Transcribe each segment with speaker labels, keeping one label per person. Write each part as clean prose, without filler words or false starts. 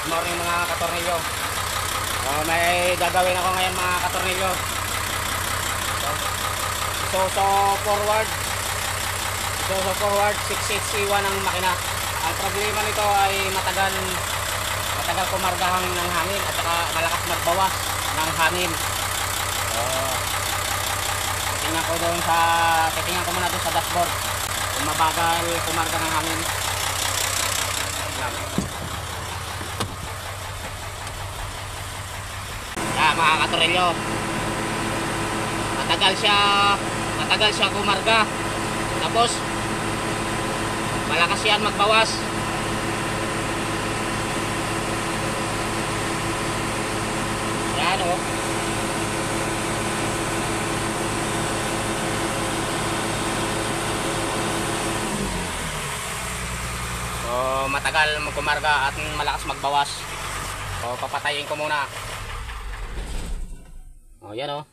Speaker 1: Good morning mga katornilyo. May gagawin ako ngayon mga katornilyo. So forward 6H1 ang makina. Ang problema nito ay matagal kumarga ng hangin at saka malakas magbawas ng hangin. Titingnan ko muna doon sa dashboard kung mabagal kumarga ng hangin. Mga katornilyo, matagal siya kumarga, tapos malakas yan magbawas. Yan o. So matagal kumarga at malakas magbawas. So papatayin ko muna. Yan o.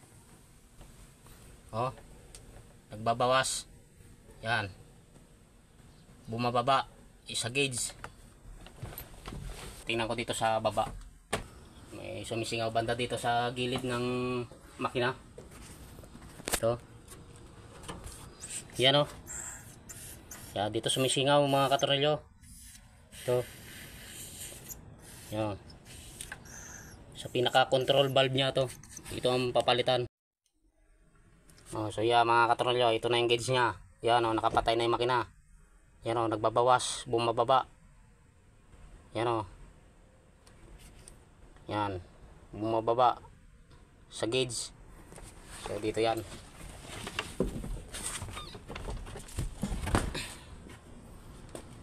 Speaker 1: Nagbabawas. Yan. Bumababa. Isa gauge. Tingnan ko dito sa baba. May sumisingaw banda dito sa gilid ng makina. Ito. Yan o. Yan. Dito sumisingaw mga katornilyo. Ito. Yan. Sa pinaka control valve nya to. Ito ang papalitan. So yan mga katornilyo, ito na yung gauge nya. Yan o, nakapatay na yung makina. Yan o, nagbabawas, bumababa. Yan o. Yan, bumababa sa gauge. So dito yan.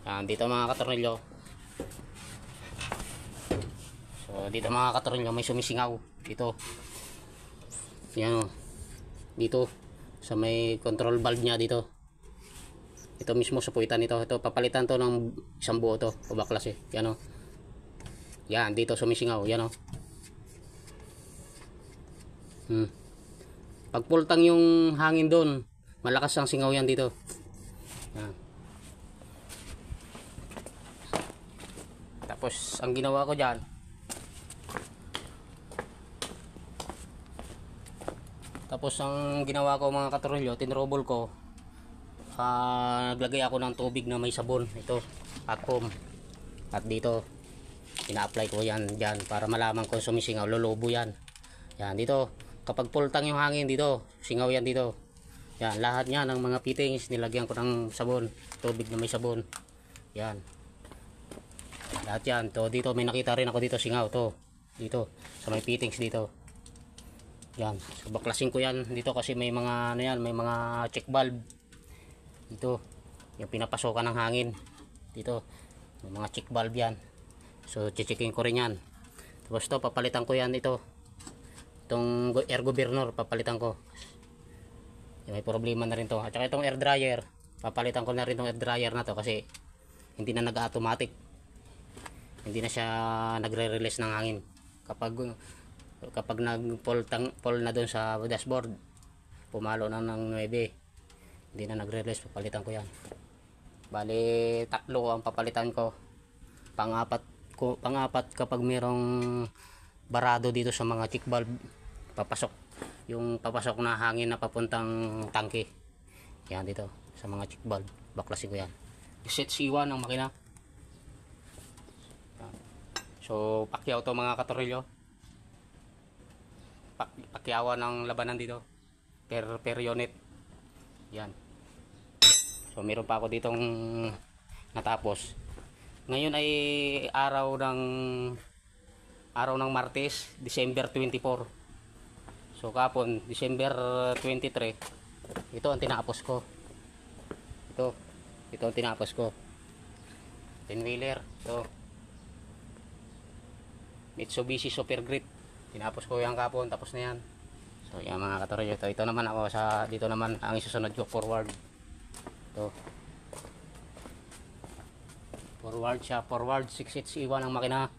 Speaker 1: Yan, dito mga katornilyo. So dito mga katornilyo, may sumisingaw. Dito. Yan o. Dito sa may control valve nya dito. Ito mismo sa puwitan ito. Ito papalitan to ng isang buo to. Pabaklas eh. Yan o. Yan dito sumisingaw. Yan o. Pag pultang yung hangin doon, malakas ang singaw yan dito. Yan. Tapos ang ginawa ko dyan, mga katornilyo, tinrobol ko. Naglagay ako ng tubig na may sabon. Ito, hot foam. At dito, ina-apply ko yan dyan para malaman kung sumisingaw. Lulubo yan. Yan, dito. Kapag pultang yung hangin dito, singaw yan dito. Yan, lahat niya ng mga fittings, nilagyan ko ng sabon. Tubig na may sabon. Yan. Lahat yan. To, dito, may nakita rin ako dito, singaw. To, dito, sa may fittings dito. Yan, so baklasin ko yan dito kasi may mga ano yan, may mga check valve dito, yung pinapasokan ng hangin dito, may mga check valve yan. So checkin ko rin yan. Tapos to, papalitan ko yan dito, itong air governor papalitan ko. May problema na rin to. At saka itong air dryer, papalitan ko na rin itong air dryer na to kasi hindi na nag-automatic, hindi na siya nagre-release ng hangin. Kapag nag-pull na doon sa dashboard, pumalo na ng 9, hindi na nagre-release. Papalitan ko yan. Bali 3 ang papalitan ko. Pang-apat kapag merong barado dito sa mga check valve, papasok na hangin na papuntang tangke. Yan dito sa mga check valve, baklasin ko yan. Set C1 ang makina. So pakyaw to mga katornilyo. Pakyawan ng labanan dito per unit. Yan. So meron pa ako ditong natapos. Ngayon ay araw ng Martes, December 24. So kapon December 23, ito ang tinapos ko. Ito ang tinapos ko. 10-wheeler to Mitsubishi Super Grit. Tinapos ko yung kapon, tapos na yan. So yan mga katornilyo, ito naman ako dito naman ang isusunod ko, forward. Ito. Forward siya, forward 6H1 ang makina.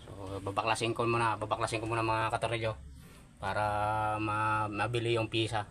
Speaker 1: So babaklasin ko muna mga katornilyo para mabili yung pisa.